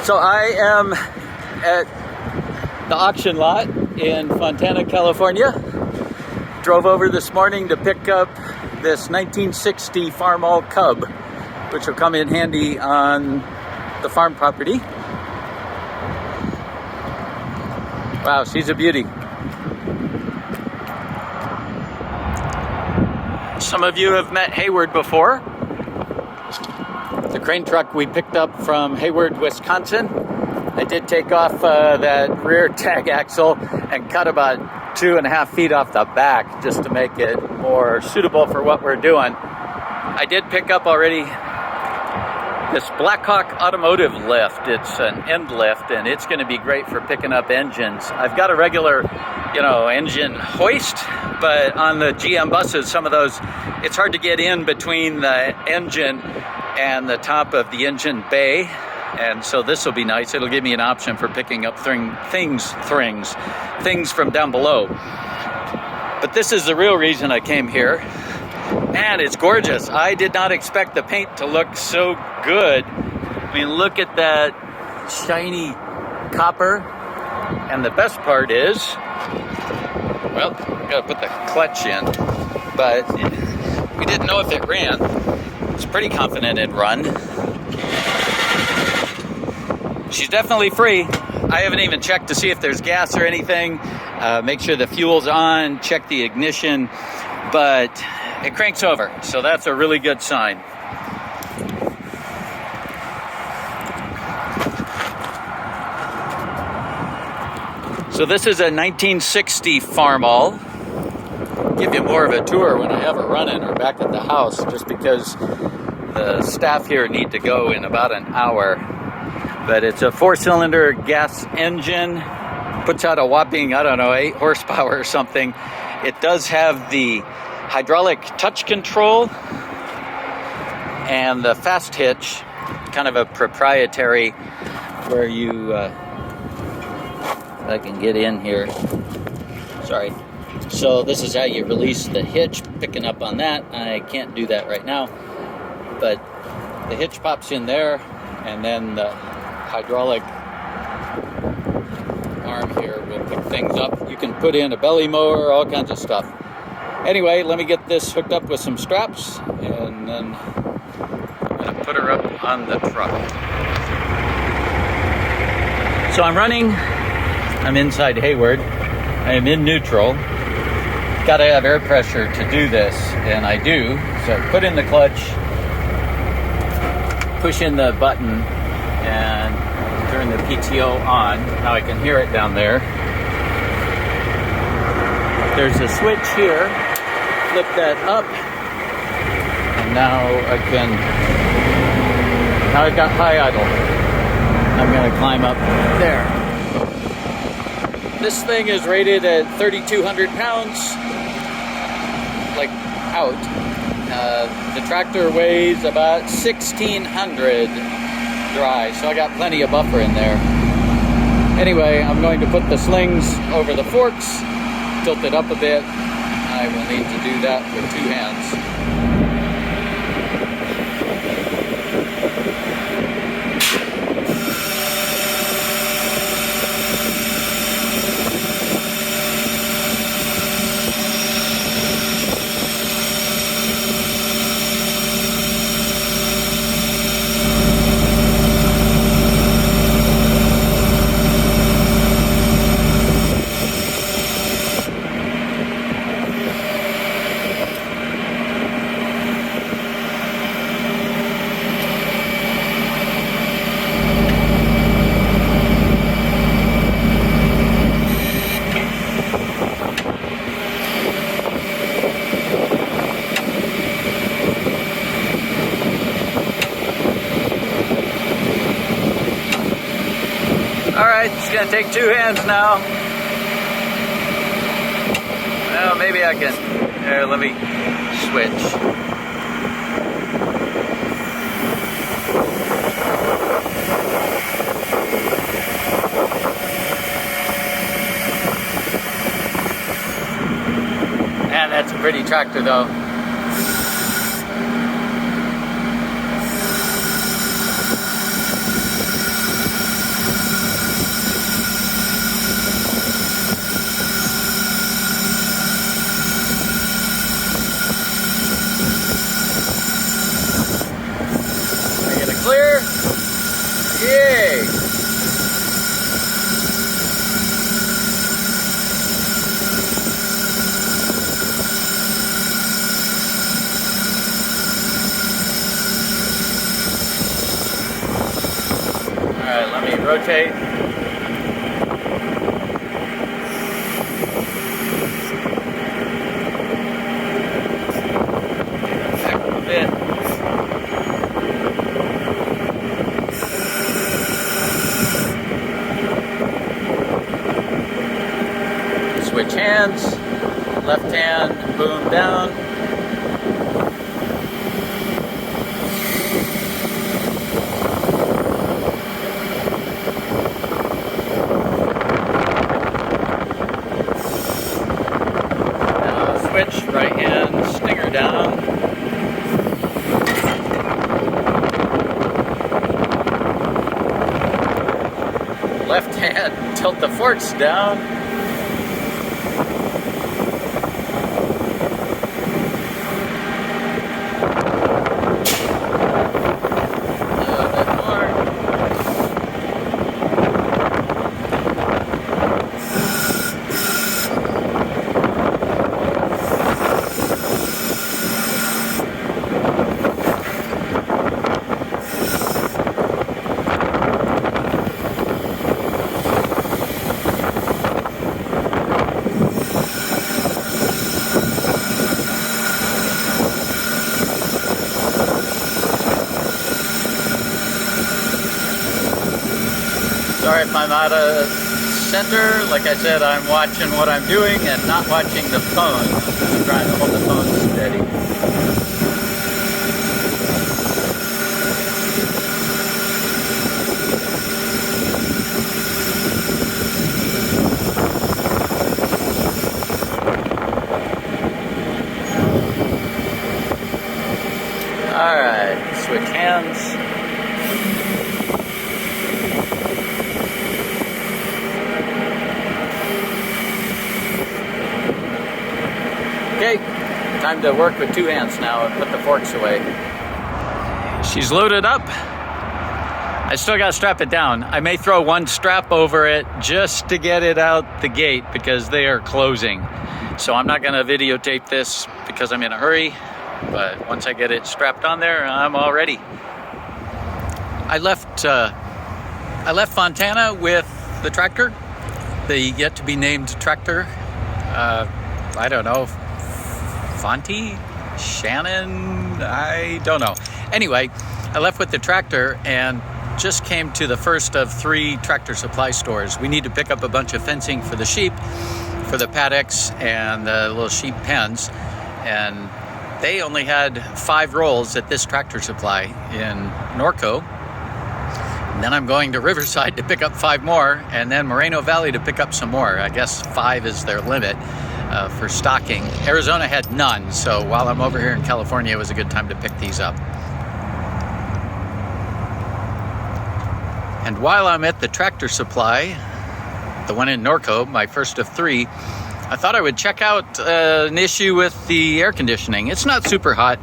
So I am at the auction lot in Fontana, California. Drove over this morning to pick up this 1960 Farmall Cub, which will come in handy on the farm property. Wow, she's a beauty. Some of you have met Hayward before. The crane truck we picked up from Hayward, Wisconsin. I did take off that rear tag axle and cut about 2.5 feet off the back just to make it more suitable for what we're doing. I did pick up already this Blackhawk automotive lift. It's an end lift and it's going to be great for picking up engines. I've got a regular, engine hoist, but on the GM buses, some of those, it's hard to get in between the engine and the top of the engine bay. And so this will be nice. It'll give me an option for picking up things from down below. But this is the real reason I came here. Man, it's gorgeous. I did not expect the paint to look so good. I mean, look at that shiny copper. And the best part is, well, gotta put the clutch in, but we didn't know if it ran. I was pretty confident it'd run. She's definitely free. I haven't even checked to see if there's gas or anything. Make sure the fuel's on, check the ignition, but it cranks over, so that's a really good sign. So this is a 1960 Farmall. Give you more of a tour when I have it running or back at the house, just because the staff here need to go in about an hour. But it's a 4-cylinder gas engine, puts out a whopping, 8 horsepower or something. It does have the hydraulic touch control and the fast hitch, kind of a proprietary, where you, if I can get in here, sorry. So this is how you release the hitch, picking up on that. I can't do that right now, but the hitch pops in there, and then the hydraulic arm here will pick things up. You can put in a belly mower, all kinds of stuff. Anyway, let me get this hooked up with some straps, and then I'm going to put her up on the truck. So I'm inside Hayward. I am in neutral. Got to have air pressure to do this, and I do. So put in the clutch, push in the button, and turn the PTO on. Now I can hear it down there. There's a switch here. Flip that up, and now I've got high idle. I'm going to climb up there. This thing is rated at 3,200 pounds, like out. The tractor weighs about 1,600 dry, so I got plenty of buffer in there. Anyway, I'm going to put the slings over the forks, tilt it up a bit. I will need to do that with 2 hands. It's gonna take 2 hands now. Well, maybe I can. Here, let me switch. Man, that's a pretty tractor though. me rotate. Back a bit. Switch hands, left hand, boom down. Now switch, right hand, stinger down. Left hand, tilt the forks down. Sorry if I'm out of center. Like I said, I'm watching what I'm doing and not watching the phone. I'm trying to hold the phone steady. All right, switch hands. Okay, time to work with two hands now and put the forks away. She's loaded up. I still gotta strap it down. I may throw one strap over it just to get it out the gate because they are closing. So I'm not gonna videotape this because I'm in a hurry, but once I get it strapped on there, I'm all ready. I left Fontana with the tractor, the yet to be named tractor. I don't know. Fonty? Shannon? I don't know. Anyway, I left with the tractor and just came to the first of 3 Tractor Supply stores. We need to pick up a bunch of fencing for the sheep, for the paddocks and the little sheep pens. And they only had 5 rolls at this Tractor Supply in Norco. And then I'm going to Riverside to pick up 5 more, and then Moreno Valley to pick up some more. I guess 5 is their limit. For stocking. Arizona had none, so while I'm over here in California, it was a good time to pick these up. And while I'm at the Tractor Supply, the one in Norco, my first of 3, I thought I would check out an issue with the air conditioning. It's not super hot.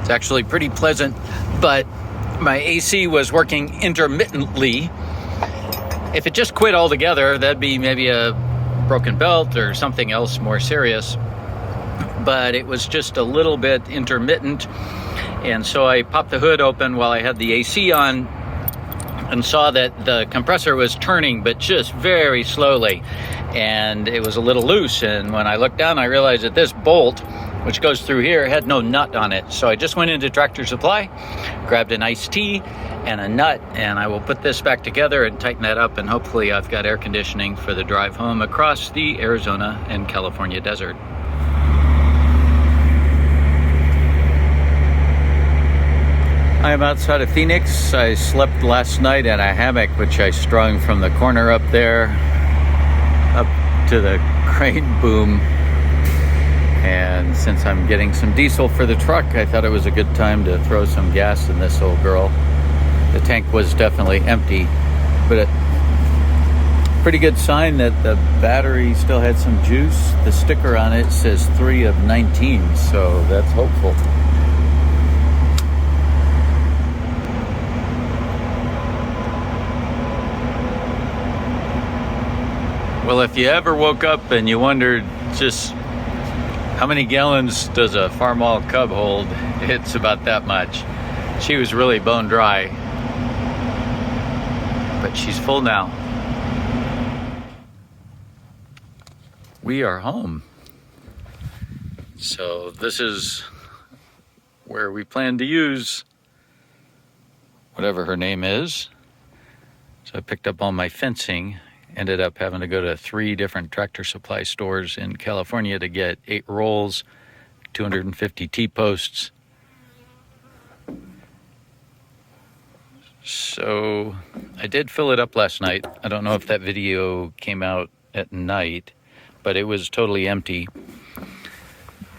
It's actually pretty pleasant, but my AC was working intermittently. If it just quit altogether, that'd be maybe a broken belt or something else more serious, but it was just a little bit intermittent, and so I popped the hood open while I had the AC on and saw that the compressor was turning, but just very slowly, and it was a little loose. And when I looked down, I realized that this bolt, which goes through here, had no nut on it. So I just went into Tractor Supply, grabbed an iced tea and a nut, and I will put this back together and tighten that up, and hopefully I've got air conditioning for the drive home across the Arizona and California desert. I am outside of Phoenix. I slept last night in a hammock, which I strung from the corner up there up to the crane boom. And since I'm getting some diesel for the truck, I thought it was a good time to throw some gas in this old girl. The tank was definitely empty, but a pretty good sign that the battery still had some juice. The sticker on it says 3 of 19, so that's hopeful. Well, if you ever woke up and you wondered just how many gallons does a Farmall Cub hold, it's about that much. She was really bone dry, but she's full now. We are home. So this is where we plan to use whatever her name is. So I picked up all my fencing, ended up having to go to 3 different Tractor Supply stores in California to get 8 rolls, 250 T-posts. So I did fill it up last night. I don't know if that video came out at night, but it was totally empty.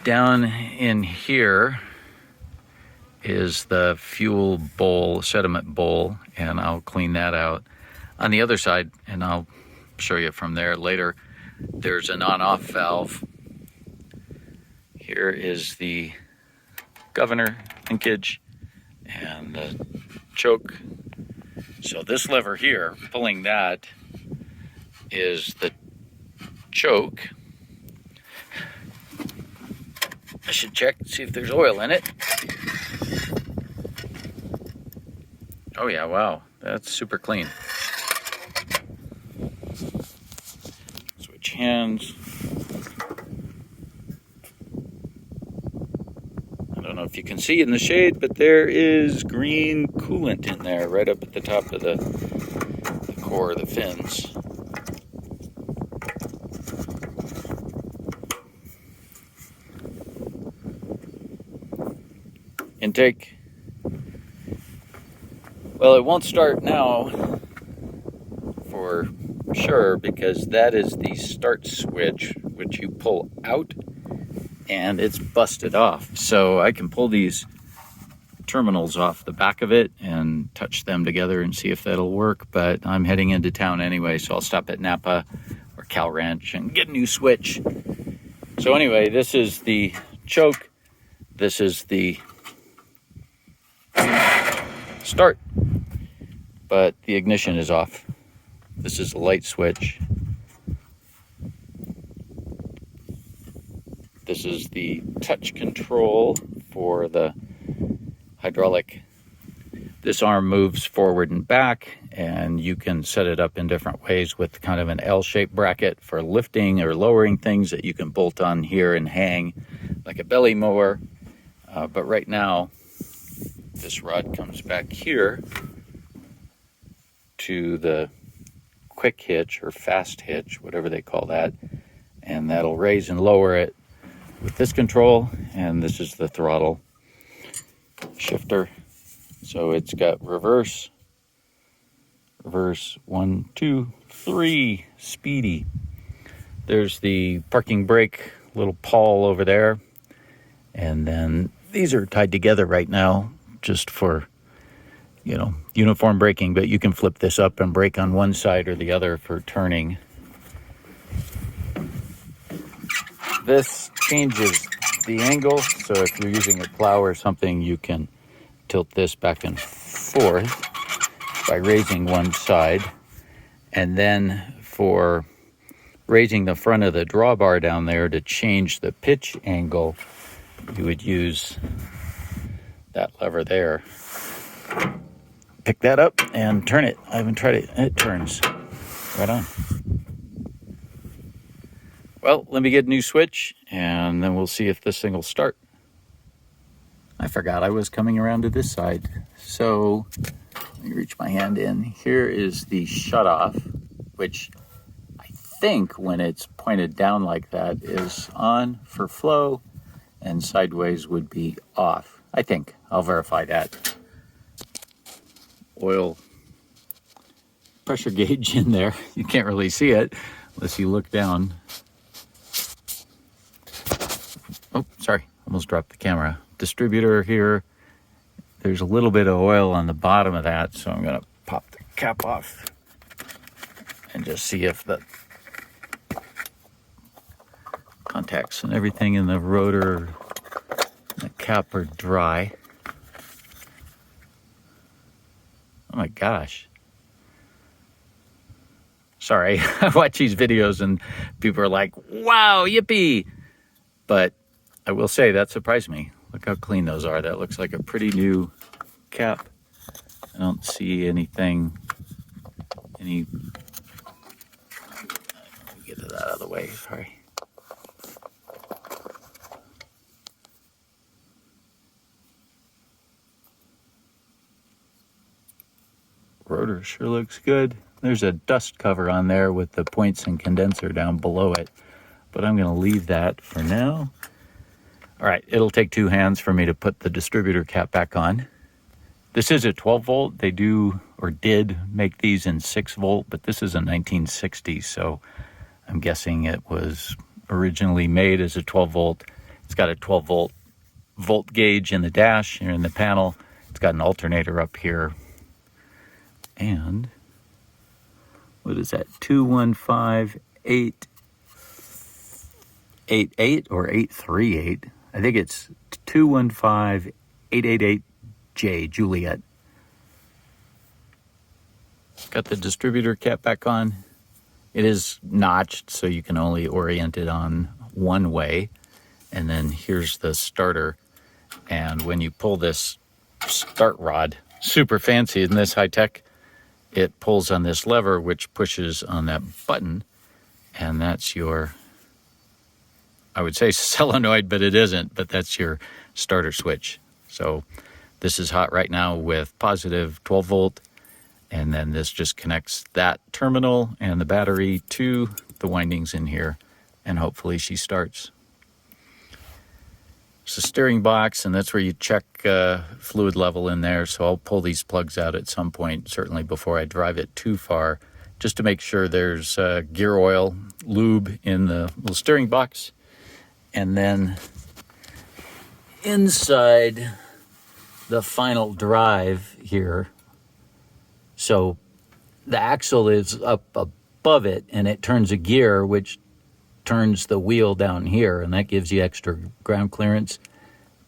Down in here is the fuel bowl, sediment bowl, and I'll clean that out. On the other side, and I'll show you from there later, there's an on-off valve. Here is the governor linkage and the choke. So this lever here, pulling that, is the choke. I should check, see if there's oil in it. Oh yeah, wow, that's super clean. Switch hands. I don't know if you can see in the shade, but there is green coolant in there right up at the top of the core of the fins. Intake. Well, it won't start now for sure because that is the start switch, which you pull out and it's busted off. So I can pull these terminals off the back of it and touch them together and see if that'll work. But I'm heading into town anyway, so I'll stop at Napa or Cal Ranch and get a new switch. So anyway, this is the choke. This is the start, but the ignition is off. This is a light switch. This is the touch control for the hydraulic. This arm moves forward and back, and you can set it up in different ways with kind of an L-shaped bracket for lifting or lowering things that you can bolt on here and hang like a belly mower. But right now, this rod comes back here to the quick hitch or fast hitch, whatever they call that, and that'll raise and lower it with this control, and this is the throttle shifter. So it's got reverse, 1, 2, 3, speedy. There's the parking brake little pawl over there, and then these are tied together right now just for, you know, uniform braking, but you can flip this up and brake on one side or the other for turning. This changes the angle, so if you're using a plow or something, you can tilt this back and forth by raising one side. And then for raising the front of the drawbar down there to change the pitch angle, you would use that lever there. Pick that up and turn it. I haven't tried it. It turns right on. Well, let me get a new switch, and then we'll see if this thing will start. I forgot I was coming around to this side. So let me reach my hand in. Here is the shutoff, which I think when it's pointed down like that is on for flow, and sideways would be off. I think. I'll verify that. Oil pressure gauge in there. You can't really see it unless you look down. Oh, sorry, almost dropped the camera. Distributor here. There's a little bit of oil on the bottom of that, so I'm gonna pop the cap off and just see if the contacts and everything in the rotor and the cap are dry. Oh my gosh. Sorry, I watch these videos and people are like, wow, yippee. But I will say that surprised me. Look how clean those are. That looks like a pretty new cap. I don't see anything any, get that out of the way, sorry. Rotor sure looks good. There's a dust cover on there with the points and condenser down below it, but I'm going to leave that for now. All right, it'll take two hands for me to put the distributor cap back on. This is a 12 volt. They do, or did, make these in 6 volt, but this is a 1960, so I'm guessing it was originally made as a 12 volt. It's got a 12 volt gauge in the dash and in the panel. It's got an alternator up here. And what is that? 215888 or 838. I think it's 215888J, Juliet. Got the distributor cap back on. It is notched, so you can only orient it on one way. And then here's the starter. And when you pull this start rod, super fancy, isn't this high tech? It pulls on this lever, which pushes on that button, and that's your, I would say solenoid, but it isn't, but that's your starter switch. So this is hot right now with positive 12 volt, and then this just connects that terminal and the battery to the windings in here, and hopefully she starts. It's a steering box, and that's where you check fluid level in there. So I'll pull these plugs out at some point, certainly before I drive it too far, just to make sure there's gear oil, lube in the little steering box. And then inside the final drive here, so the axle is up above it, and it turns a gear, which turns the wheel down here, and that gives you extra ground clearance,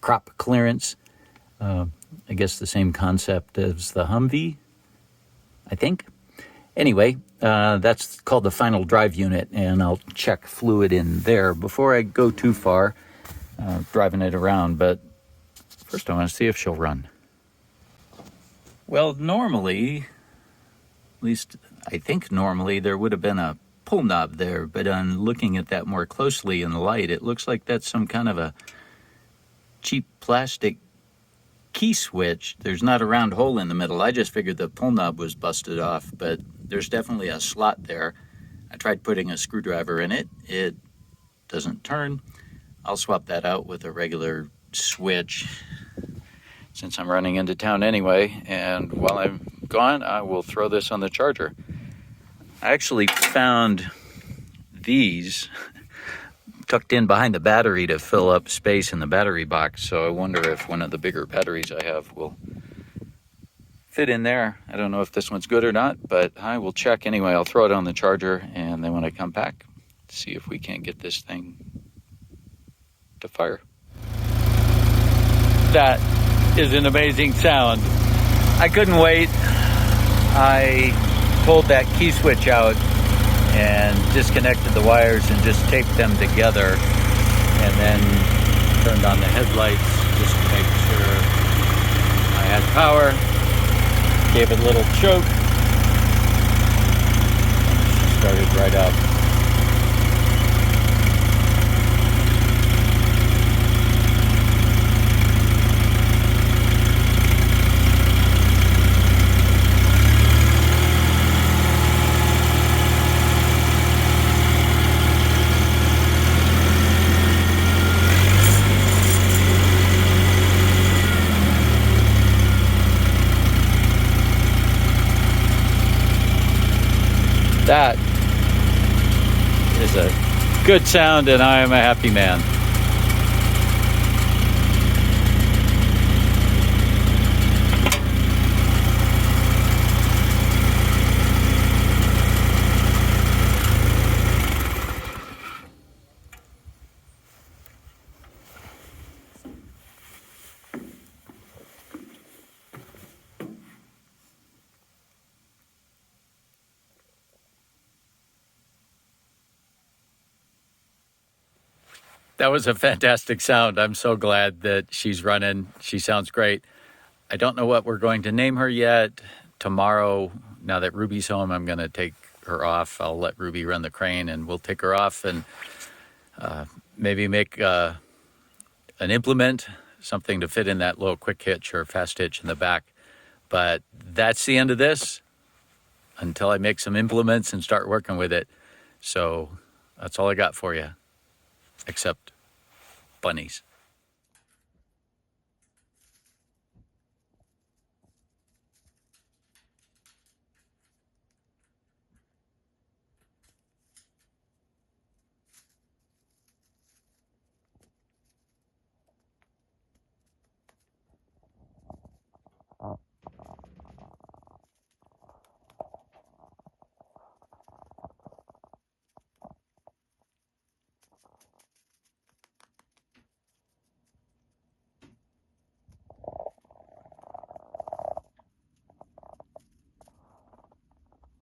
crop clearance. I guess the same concept as the Humvee, I think. Anyway, that's called the final drive unit, and I'll check fluid in there before I go too far driving it around. But first I want to see if she'll run. Well, normally, at least I think normally, there would have been a pull knob there, but on looking at that more closely in the light, it looks like that's some kind of a cheap plastic key switch. There's not a round hole in the middle. I just figured the pull knob was busted off, but there's definitely a slot there. I tried putting a screwdriver in it. It doesn't turn. I'll swap that out with a regular switch since I'm running into town anyway, and while I'm gone, I will throw this on the charger. I actually found these tucked in behind the battery to fill up space in the battery box, so I wonder if one of the bigger batteries I have will fit in there. I don't know if this one's good or not, but I will check anyway. I'll throw it on the charger, and then when I come back, see if we can't get this thing to fire. That is an amazing sound. I couldn't wait. I pulled that key switch out and disconnected the wires and just taped them together, and then turned on the headlights just to make sure I had power. Gave it a little choke. She started right up. That is a good sound, and I am a happy man. That was a fantastic sound. I'm so glad that she's running. She sounds great. I don't know what we're going to name her yet. Tomorrow now that Ruby's home, I'm going to take her off. I'll let Ruby run the crane, and we'll take her off and maybe make an implement, something to fit in that little quick hitch or fast hitch in the back. But that's the end of this until I make some implements and start working with it. So that's all I got for you, except bunnies.